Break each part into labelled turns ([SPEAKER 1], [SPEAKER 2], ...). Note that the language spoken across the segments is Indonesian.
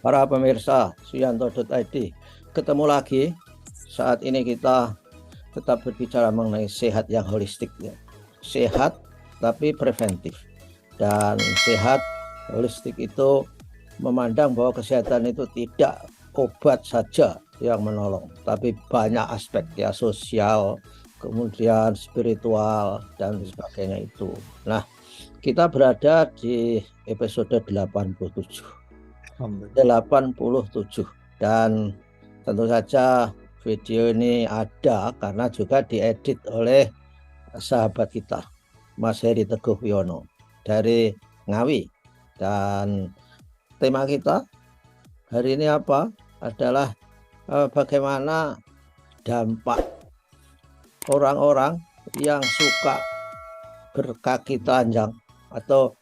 [SPEAKER 1] Para pemirsa Suyanto.id, ketemu lagi. Saat ini kita tetap berbicara mengenai sehat yang holistik, ya. Sehat tapi preventif. Dan sehat holistik itu memandang bahwa kesehatan itu tidak obat saja yang menolong, tapi banyak aspek, ya, sosial, kemudian spiritual dan sebagainya itu. Nah, kita berada di episode 87.
[SPEAKER 2] Alhamdulillah.
[SPEAKER 1] 87 dan tentu saja video ini ada karena juga diedit oleh sahabat kita Mas Heri Teguh Wiono dari Ngawi. Dan tema kita hari ini adalah bagaimana dampak orang-orang yang suka berkaki telanjang atau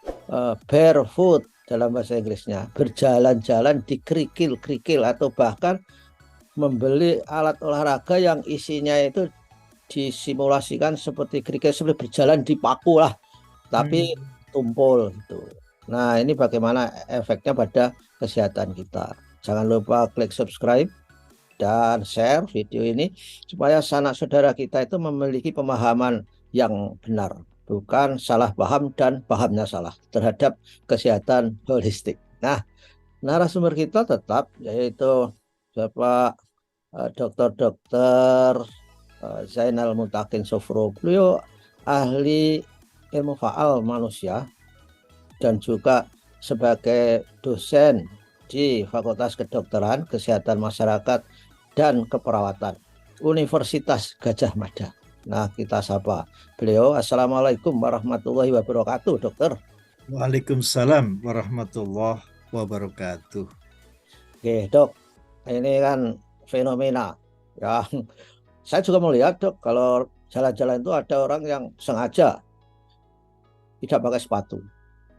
[SPEAKER 1] barefoot dalam bahasa Inggrisnya, berjalan-jalan di kerikil-kerikil, atau bahkan membeli alat olahraga yang isinya itu disimulasikan seperti kerikil, seperti berjalan di paku lah, tapi tumpul gitu. Nah, ini bagaimana efeknya pada kesehatan kita. Jangan lupa klik subscribe dan share video ini supaya sanak saudara kita itu memiliki pemahaman yang benar, bukan salah paham dan pahamnya salah terhadap kesehatan holistik. Nah, narasumber kita tetap yaitu Bapak Dr. Zainal Mutakin Sofro. Beliau ahli ilmu faal manusia dan juga sebagai dosen di Fakultas Kedokteran, Kesehatan Masyarakat dan Keperawatan Universitas Gadjah Mada. Nah, kita sapa beliau. Assalamualaikum warahmatullahi wabarakatuh, dokter.
[SPEAKER 2] Waalaikumsalam warahmatullahi wabarakatuh.
[SPEAKER 1] Oke, dok. Ini kan fenomena yang saya juga melihat, dok, kalau jalan-jalan itu ada orang yang sengaja tidak pakai sepatu,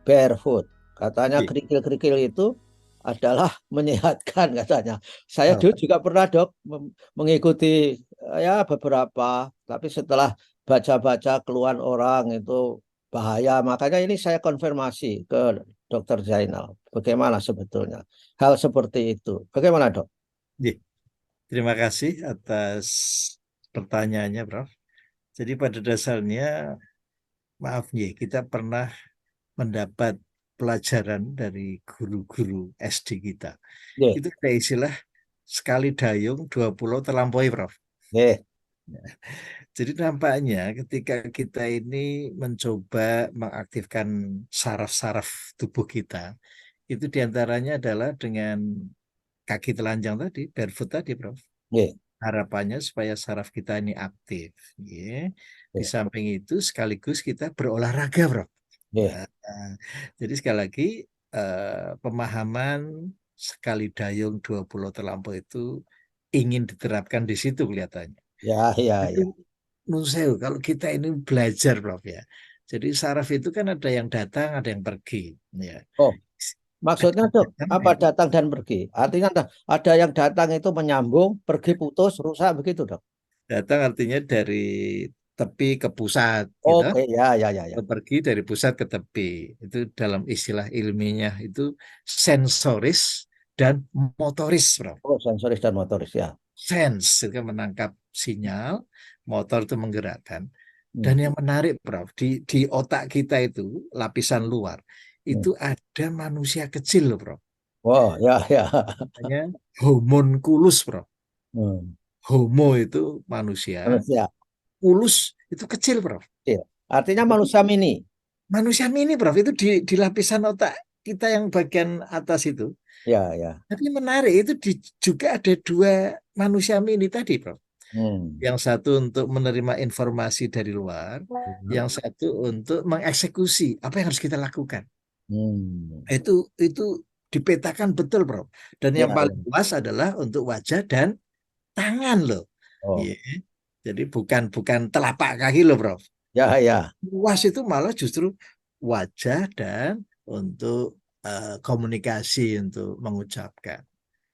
[SPEAKER 1] barefoot. Katanya kerikil-kerikil itu adalah menyehatkan katanya. Saya dulu juga pernah, dok, mengikuti ya beberapa, tapi setelah baca-baca keluhan orang itu bahaya. Makanya ini saya konfirmasi ke Dokter Zainal. Bagaimana sebetulnya hal seperti itu? Bagaimana, dok?
[SPEAKER 2] Terima kasih atas pertanyaannya, Prof. Jadi pada dasarnya, maaf kita pernah mendapat pelajaran dari guru-guru SD kita.
[SPEAKER 1] Yeah.
[SPEAKER 2] Itu ada istilah sekali dayung 2 pulau terlampaui, Prof.
[SPEAKER 1] Yeah.
[SPEAKER 2] Jadi nampaknya ketika kita ini mencoba mengaktifkan saraf-saraf tubuh kita, itu diantaranya adalah dengan kaki telanjang tadi, barefoot tadi, Prof.
[SPEAKER 1] Yeah.
[SPEAKER 2] Harapannya supaya saraf kita ini aktif. Ya. Di
[SPEAKER 1] Yeah.
[SPEAKER 2] samping itu sekaligus kita berolahraga, Prof.
[SPEAKER 1] Yeah.
[SPEAKER 2] Nah, jadi sekali lagi pemahaman sekali dayung 2 pulau terlampau itu ingin diterapkan di situ kelihatannya.
[SPEAKER 1] Ya, ya,
[SPEAKER 2] Tapi
[SPEAKER 1] ya.
[SPEAKER 2] menurut saya kalau kita ini belajar, Prof, ya. Jadi saraf itu kan ada yang datang, ada yang pergi, ya.
[SPEAKER 1] Oh,
[SPEAKER 2] Ada
[SPEAKER 1] maksudnya,
[SPEAKER 2] yang
[SPEAKER 1] dok,
[SPEAKER 2] datang
[SPEAKER 1] apa
[SPEAKER 2] itu
[SPEAKER 1] datang dan pergi? Artinya ada yang datang itu menyambung, pergi putus, rusak begitu, dok.
[SPEAKER 2] datang artinya dari tepi ke pusat, gitu.
[SPEAKER 1] Oke, ya, ya, ya, ya.
[SPEAKER 2] Pergi dari pusat ke tepi. Itu dalam istilah ilmiahnya itu sensoris dan motoris, Bro.
[SPEAKER 1] Oh, sensoris dan motoris, ya.
[SPEAKER 2] Sense itu kan menangkap sinyal, motor itu menggerakkan. Dan
[SPEAKER 1] Hmm.
[SPEAKER 2] yang menarik, Prof, di otak kita itu lapisan luar
[SPEAKER 1] Hmm.
[SPEAKER 2] itu ada manusia kecil loh, Prof.
[SPEAKER 1] Oh, ya, ya.
[SPEAKER 2] Namanya homunculus, Prof.
[SPEAKER 1] Hmm.
[SPEAKER 2] Homo itu manusia,
[SPEAKER 1] Manusia
[SPEAKER 2] kulus itu kecil, Prof.
[SPEAKER 1] kecil. Artinya manusia mini.
[SPEAKER 2] Manusia mini, Prof, itu di lapisan otak kita yang bagian atas itu.
[SPEAKER 1] Ya, ya.
[SPEAKER 2] Tapi menarik itu juga ada dua manusia mini tadi, Prof.
[SPEAKER 1] Hmm.
[SPEAKER 2] Yang satu untuk menerima informasi dari luar, yang satu untuk mengeksekusi apa yang harus kita lakukan.
[SPEAKER 1] Hmm.
[SPEAKER 2] Itu dipetakan betul, Prof. Dan
[SPEAKER 1] Ya,
[SPEAKER 2] yang
[SPEAKER 1] ya.
[SPEAKER 2] paling luas adalah untuk wajah dan tangan loh.
[SPEAKER 1] Oh,
[SPEAKER 2] Iya. Jadi bukan bukan telapak kaki loh, Prof.
[SPEAKER 1] ya, ya.
[SPEAKER 2] Luas itu malah justru wajah dan untuk komunikasi untuk mengucapkan.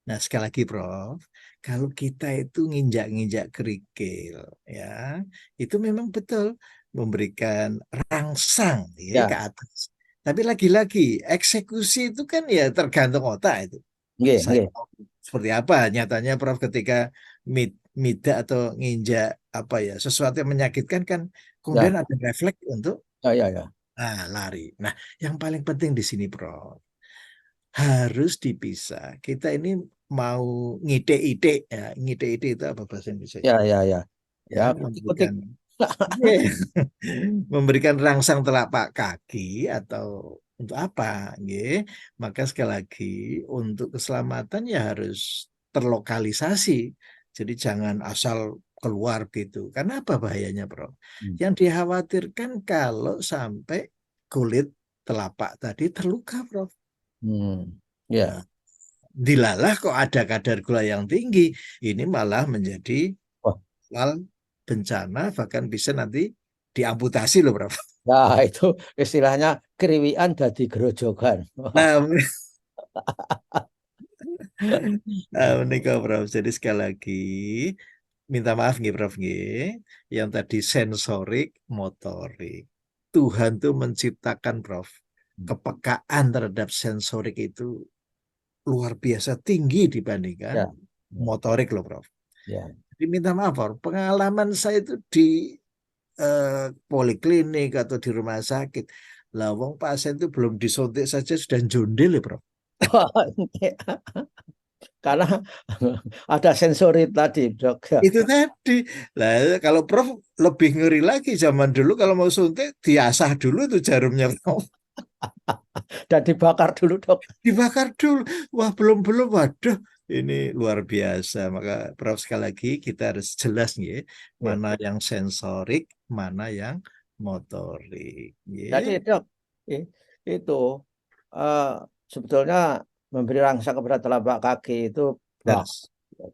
[SPEAKER 2] Nah, sekali lagi, Prof, kalau kita itu nginjak-nginjak kerikil, ya, itu memang betul memberikan rangsang ya, ke
[SPEAKER 1] Ya,
[SPEAKER 2] atas. Tapi lagi-lagi eksekusi itu kan ya tergantung otak itu.
[SPEAKER 1] Nggih,
[SPEAKER 2] Saya
[SPEAKER 1] nggih.
[SPEAKER 2] mau seperti apa nyatanya Prof ketika mida atau nginjak apa ya sesuatu yang menyakitkan kan
[SPEAKER 1] Ya,
[SPEAKER 2] kemudian ada refleks untuk
[SPEAKER 1] ya, ya, ya.
[SPEAKER 2] lari. Nah, yang paling penting di sini Prof harus dipisah. Kita ini mau ngide-ide ya, ngide-ide itu apa bahasa Indonesia?
[SPEAKER 1] Ya, ya, ya.
[SPEAKER 2] Ya,
[SPEAKER 1] Ya, kutik-kutik.
[SPEAKER 2] memberikan memberikan rangsang telapak kaki atau untuk apa, nggih? Maka sekali lagi untuk keselamatan ya harus terlokalisasi. Jadi jangan asal keluar gitu. Karena apa bahayanya, Bro?
[SPEAKER 1] Hmm.
[SPEAKER 2] Yang dikhawatirkan kalau sampai kulit telapak tadi terluka, Bro.
[SPEAKER 1] Hmm. Ya.
[SPEAKER 2] Nah, dilalah kok ada kadar gula yang tinggi, ini malah menjadi
[SPEAKER 1] Wah,
[SPEAKER 2] hal bencana bahkan bisa nanti diamputasi loh Prof.
[SPEAKER 1] nah itu istilahnya kriwian dadi gerojogan. Wah.
[SPEAKER 2] Nah, menikah Prof. Jadi sekali lagi minta maaf nih Prof nih, yang tadi sensorik, motorik. Tuhan tuh menciptakan Prof. Kepekaan terhadap sensorik itu luar biasa tinggi dibandingkan
[SPEAKER 1] Ya, ya,
[SPEAKER 2] motorik loh Prof.
[SPEAKER 1] ya.
[SPEAKER 2] Jadi minta maaf Prof. Pengalaman saya itu di poliklinik atau di rumah sakit. Lah wong pasien itu belum disuntik saja sudah jondel ya, Bro.
[SPEAKER 1] Karena ada sensori tadi, Dok. Ya.
[SPEAKER 2] Itu tadi. Lah kalau Prof lebih ngeri lagi zaman dulu kalau mau suntik diasah dulu tuh jarumnya, Prof.
[SPEAKER 1] Dan dibakar dulu, Dok.
[SPEAKER 2] Dibakar dulu. Wah, belum-belum. Waduh, ini luar biasa. Maka Prof sekali lagi kita harus jelas nih,
[SPEAKER 1] Ya.
[SPEAKER 2] mana yang sensorik, mana yang motorik.
[SPEAKER 1] Jadi,
[SPEAKER 2] Ya.
[SPEAKER 1] Dok, itu eh, sebetulnya memberi rangsa kepada telapak kaki itu bah.
[SPEAKER 2] Yes.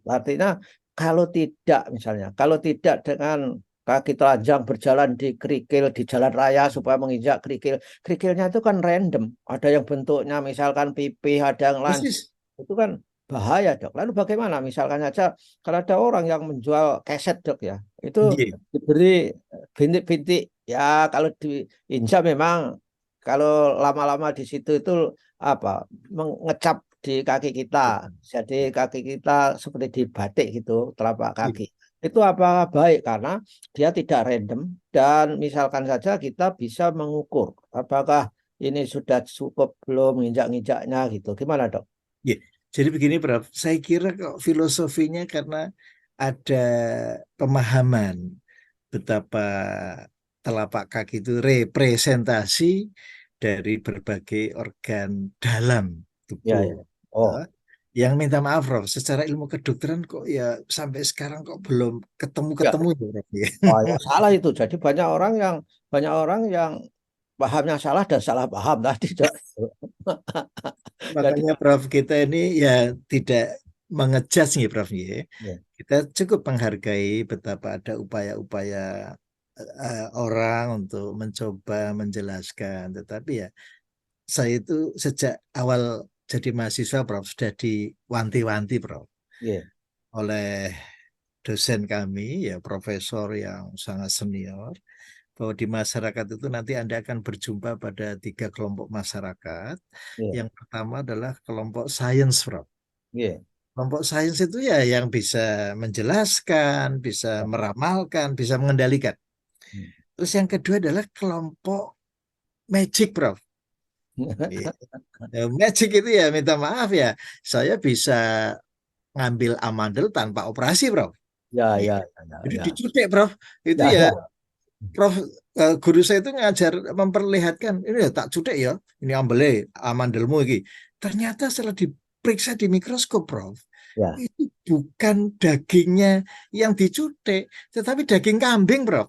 [SPEAKER 1] Artinya kalau tidak misalnya, kalau tidak dengan kaki telanjang berjalan di kerikil di jalan raya supaya menginjak kerikil, kerikilnya itu kan random. Ada yang bentuknya misalkan pipih, ada yang lancip.
[SPEAKER 2] Persis.
[SPEAKER 1] Itu kan bahaya, Dok. Lalu bagaimana? Misalkan aja kalau ada orang yang menjual keset, Dok ya, itu
[SPEAKER 2] Iya.
[SPEAKER 1] diberi bintik-bintik. Ya kalau diinjak memang kalau lama-lama di situ itu apa mengecap di kaki kita. Jadi kaki kita seperti di batik gitu, telapak
[SPEAKER 2] Iya.
[SPEAKER 1] kaki. Itu apakah baik karena dia tidak random dan misalkan saja kita bisa mengukur apakah ini sudah cukup belum nginjak-nginjaknya gitu. Gimana, Dok?
[SPEAKER 2] Ya, jadi begini, Prof. Saya kira kok filosofinya karena ada pemahaman betapa telapak kaki itu representasi dari berbagai organ dalam
[SPEAKER 1] Ya,
[SPEAKER 2] tubuh.
[SPEAKER 1] ya. Oh,
[SPEAKER 2] Eh, Yang minta maaf, Prof. Secara ilmu kedokteran kok ya sampai sekarang kok belum
[SPEAKER 1] ya.
[SPEAKER 2] ketemu-ketemu ya, Prof. Ya.
[SPEAKER 1] Oh, ya salah itu. Jadi banyak orang yang pahamnya salah dan salah paham tadi, Dok. Jadi
[SPEAKER 2] Makanya Prof kita ini ya tidak mengejudge nih Prof ya.
[SPEAKER 1] ya,
[SPEAKER 2] Kita cukup menghargai betapa ada upaya-upaya orang untuk mencoba menjelaskan. Tetapi ya saya itu sejak awal jadi mahasiswa Prof sudah diwanti-wanti Prof
[SPEAKER 1] ya,
[SPEAKER 2] oleh dosen kami ya profesor yang sangat senior bahwa di masyarakat itu nanti Anda akan berjumpa pada tiga kelompok masyarakat.
[SPEAKER 1] ya,
[SPEAKER 2] Yang pertama adalah kelompok sains, Prof.
[SPEAKER 1] ya.
[SPEAKER 2] Kelompok sains itu ya yang bisa menjelaskan, bisa meramalkan, bisa mengendalikan. Terus yang kedua adalah kelompok magic, Prof. Iya. Ya, magic itu ya minta maaf ya, saya bisa ngambil amandel tanpa operasi, Prof.
[SPEAKER 1] Ya,
[SPEAKER 2] Iya.
[SPEAKER 1] ya, ya,
[SPEAKER 2] Jadi
[SPEAKER 1] ya,
[SPEAKER 2] dicutek, Prof. Itu
[SPEAKER 1] ya,
[SPEAKER 2] ya,
[SPEAKER 1] ya.
[SPEAKER 2] Prof, guru saya itu ngajar memperlihatkan ini ya tak cutek ya, ini ambele amandelmu ini. Ternyata setelah diperiksa di mikroskop, Prof,
[SPEAKER 1] Ya.
[SPEAKER 2] itu bukan dagingnya yang dicutek, tetapi daging kambing, Prof.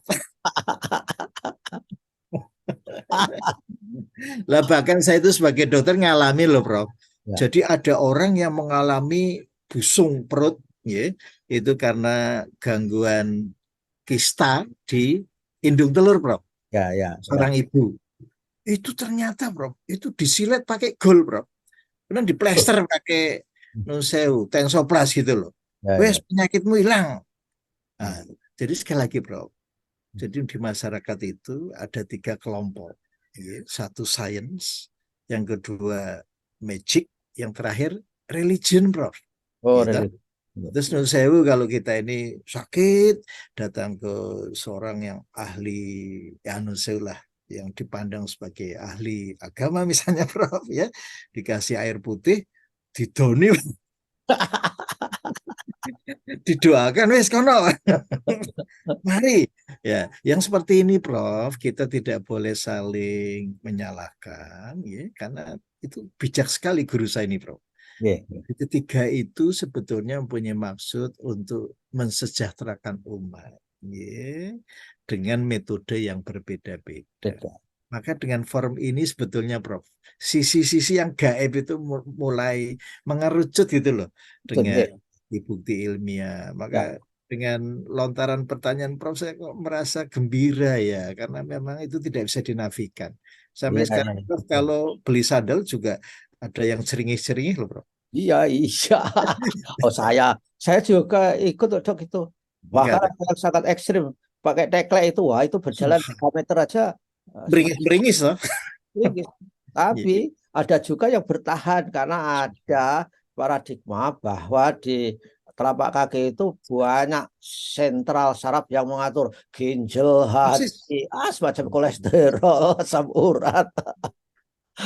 [SPEAKER 2] Lah bahkan saya itu sebagai dokter ngalami loh, Prof.
[SPEAKER 1] Ya,
[SPEAKER 2] Jadi ada orang yang mengalami busung perut, ya, itu karena gangguan kista di indung telur, Prof.
[SPEAKER 1] ya, ya,
[SPEAKER 2] Seorang
[SPEAKER 1] ya.
[SPEAKER 2] ibu. Itu ternyata, Bro, itu disilet pakai gol, Bro. Kemudian
[SPEAKER 1] Oh,
[SPEAKER 2] diplester pakai nusewu, tensoplas gitu loh.
[SPEAKER 1] ya,
[SPEAKER 2] Wes
[SPEAKER 1] ya.
[SPEAKER 2] penyakitmu hilang. Nah, jadi sekali lagi, Bro. Jadi di masyarakat itu ada tiga kelompok. Ya. Satu sains, yang kedua magic, yang terakhir religion, Prof.
[SPEAKER 1] Oh,
[SPEAKER 2] Gitu.
[SPEAKER 1] religion.
[SPEAKER 2] Terus menurut saya kalau kita ini sakit datang ke seorang yang ahli ya lah yang dipandang sebagai ahli agama misalnya Prof ya dikasih air putih didoni didoakan wes kono mari ya yang seperti ini Prof kita tidak boleh saling menyalahkan ya karena itu bijak sekali guru saya ini Prof.
[SPEAKER 1] Yeah.
[SPEAKER 2] Ketiga itu sebetulnya mempunyai maksud untuk mensejahterakan umat, ya, dengan metode yang berbeda-beda.
[SPEAKER 1] Beda.
[SPEAKER 2] Maka dengan form ini sebetulnya, Prof, sisi-sisi yang gaib itu mulai mengerucut gitu loh,
[SPEAKER 1] Betul,
[SPEAKER 2] dengan
[SPEAKER 1] yeah.
[SPEAKER 2] bukti ilmiah.
[SPEAKER 1] Ya,
[SPEAKER 2] Maka dengan lontaran pertanyaan, Prof, saya kok merasa gembira ya, karena memang itu tidak bisa dinafikan. Sampai
[SPEAKER 1] iya, iya,
[SPEAKER 2] sekarang, Prof,
[SPEAKER 1] betul.
[SPEAKER 2] kalau beli sandal juga ada yang ceringih-ceringih loh, Prof.
[SPEAKER 1] Iya, iya. Oh, saya juga ikut dok itu. Bahkan
[SPEAKER 2] Enggak,
[SPEAKER 1] ada yang sangat ekstrim pakai teklek itu, wah itu berjalan 3 meter aja setengah
[SPEAKER 2] beringis loh.
[SPEAKER 1] ringgit.
[SPEAKER 2] Iya.
[SPEAKER 1] Tapi ada juga yang bertahan karena ada paradigma bahwa di telapak kaki itu banyak sentral saraf yang mengatur ginjal,
[SPEAKER 2] Persis.
[SPEAKER 1] hati, semacam kolesterol, asam urat.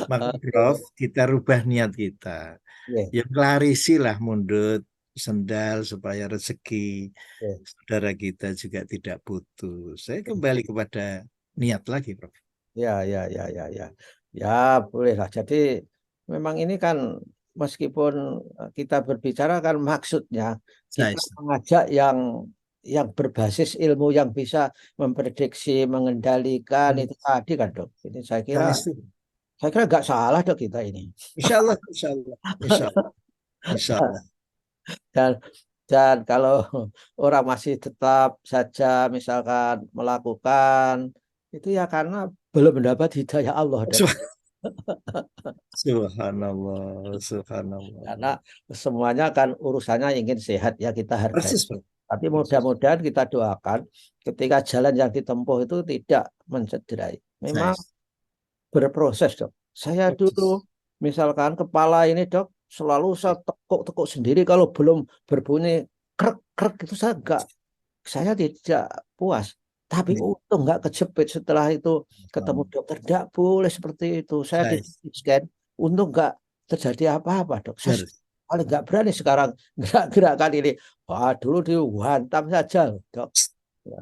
[SPEAKER 2] Maka Prof, kita rubah niat kita.
[SPEAKER 1] Iya,
[SPEAKER 2] Yang klarisi lah mundut sendal supaya rezeki
[SPEAKER 1] iya.
[SPEAKER 2] saudara kita juga tidak putus. Saya kembali kepada niat lagi, Prof.
[SPEAKER 1] Ya, ya, ya, ya, ya. Ya, bolehlah. Jadi memang ini kan meskipun kita berbicara kan maksudnya
[SPEAKER 2] Saya
[SPEAKER 1] kita mengajak yang berbasis ilmu yang bisa memprediksi, mengendalikan itu tadi kan, Dok. Ini
[SPEAKER 2] saya setuju.
[SPEAKER 1] saya kira nggak salah, Dok, kita ini.
[SPEAKER 2] Insya Allah, insya Allah, insya Allah, insya Allah.
[SPEAKER 1] Dan dan kalau orang masih tetap saja misalkan melakukan itu ya karena belum mendapat hidayah Allah, Dok.
[SPEAKER 2] Subhanallah,
[SPEAKER 1] Karena
[SPEAKER 2] subhanallah.
[SPEAKER 1] semuanya kan urusannya ingin sehat ya kita hargai.
[SPEAKER 2] Persis, Prof.
[SPEAKER 1] Tapi
[SPEAKER 2] Persis.
[SPEAKER 1] mudah-mudahan kita doakan ketika jalan yang ditempuh itu tidak mencederai.
[SPEAKER 2] Saya
[SPEAKER 1] Memang berproses dok. Saya dulu
[SPEAKER 2] persis.
[SPEAKER 1] misalkan kepala ini dok selalu saya tekuk-tekuk sendiri kalau belum berbunyi krek-krek itu saya tidak puas. Tapi untung nggak kejepit setelah itu ketemu dokter. Tidak boleh seperti itu. Saya di
[SPEAKER 2] Saya
[SPEAKER 1] scan, untung nggak terjadi apa-apa dok. Saya
[SPEAKER 2] harus.
[SPEAKER 1] paling nggak berani sekarang gerak-gerakan ini. Wah dulu dihantam saja dok. Ya,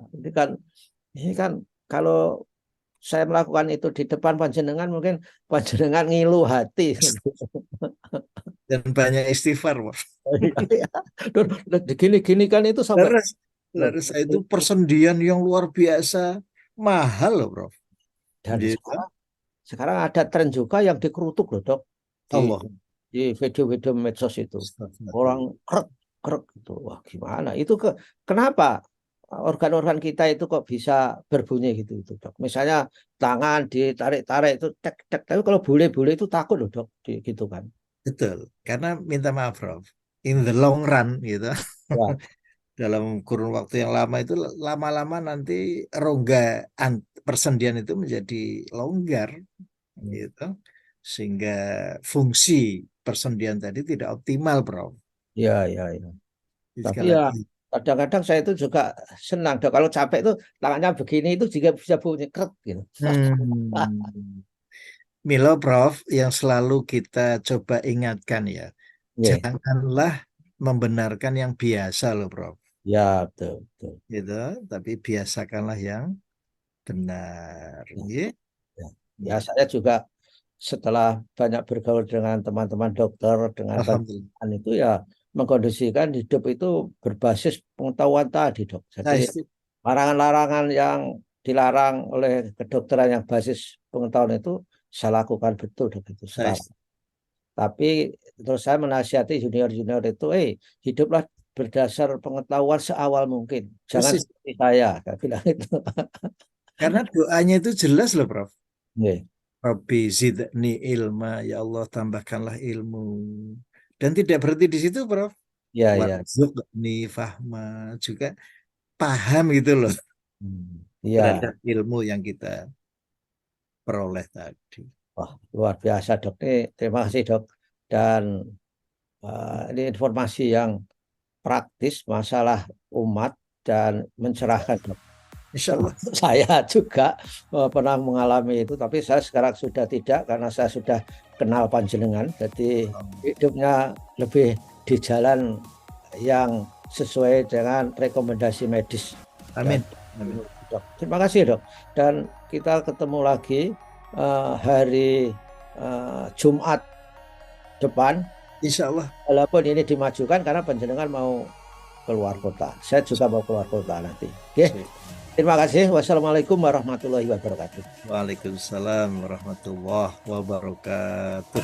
[SPEAKER 1] ini kan kalau saya melakukan itu di depan panjenengan mungkin panjenengan ngilu hati.
[SPEAKER 2] Dan banyak istighfar, Prof.
[SPEAKER 1] Gini-gini kan itu sampai
[SPEAKER 2] Laras, Laras itu persendian yang luar biasa mahal loh, Prof.
[SPEAKER 1] dan
[SPEAKER 2] Gitu.
[SPEAKER 1] sekarang ada tren juga yang dikerutuk loh dok di
[SPEAKER 2] Allah.
[SPEAKER 1] di video-video medsos itu orang krek krek itu wah gimana itu kenapa organ-organ kita itu kok bisa berbunyi gitu itu dok misalnya tangan ditarik-tarik itu tek tek tapi kalau bule-bule itu takut loh dok gitu kan
[SPEAKER 2] Betul. Karena minta maaf, Prof. In the long run, gitu.
[SPEAKER 1] ya
[SPEAKER 2] Dalam kurun waktu yang lama itu lama-lama nanti rongga persendian itu menjadi longgar, gitu. Sehingga fungsi persendian tadi tidak optimal, Prof.
[SPEAKER 1] ya ya ya
[SPEAKER 2] Jadi
[SPEAKER 1] tapi
[SPEAKER 2] sekali
[SPEAKER 1] ya
[SPEAKER 2] lagi.
[SPEAKER 1] kadang-kadang saya itu juga senang dok kalau capek itu tangannya begini itu juga bisa bunyi krek gitu.
[SPEAKER 2] Hmm. Milo, Prof, yang selalu kita coba ingatkan ya,
[SPEAKER 1] Ya,
[SPEAKER 2] janganlah membenarkan yang biasa loh, Prof.
[SPEAKER 1] ya betul, betul.
[SPEAKER 2] Gitu, tapi biasakanlah yang benar.
[SPEAKER 1] Ya,
[SPEAKER 2] Ya.
[SPEAKER 1] ya. Ya, saya juga setelah banyak bergaul dengan teman-teman dokter, dengan
[SPEAKER 2] Alhamdulillah.
[SPEAKER 1] panjenengan itu ya mengkondisikan hidup itu berbasis pengetahuan tadi, dok. Jadi
[SPEAKER 2] Nah, itu
[SPEAKER 1] larangan-larangan yang dilarang oleh kedokteran yang basis pengetahuan itu saya lakukan betul dok itu
[SPEAKER 2] saya
[SPEAKER 1] sekarang. Tapi terus saya menasihati junior-junior itu, hiduplah berdasar pengetahuan seawal mungkin. Jangan
[SPEAKER 2] persis.
[SPEAKER 1] seperti saya bilang itu.
[SPEAKER 2] Karena doanya itu jelas loh, Prof.
[SPEAKER 1] Iya,
[SPEAKER 2] Rabbi zidni ilma, ya Allah tambahkanlah ilmu. Dan tidak berhenti di situ, Prof.
[SPEAKER 1] iya, iya.
[SPEAKER 2] Warzuqni fahma, juga paham gitu loh
[SPEAKER 1] Iya.
[SPEAKER 2] terhadap ilmu yang kita peroleh tadi.
[SPEAKER 1] Wah, luar biasa dok. Terima kasih dok. Dan Ini informasi yang praktis masalah umat dan mencerahkan.
[SPEAKER 2] Insya Allah.
[SPEAKER 1] Termasuk saya juga pernah mengalami itu, tapi saya sekarang sudah tidak karena saya sudah kenal panjenengan. Jadi hidupnya lebih di jalan yang sesuai dengan rekomendasi medis.
[SPEAKER 2] Amin.
[SPEAKER 1] Dan, Dok. Terima kasih dok. Dan kita ketemu lagi hari Jumat depan.
[SPEAKER 2] Insya Allah.
[SPEAKER 1] Walaupun ini dimajukan karena panjenengan mau keluar kota. Saya juga mau keluar kota nanti. Oke. Terima kasih. Wassalamualaikum warahmatullahi wabarakatuh.
[SPEAKER 2] Waalaikumsalam warahmatullahi wabarakatuh.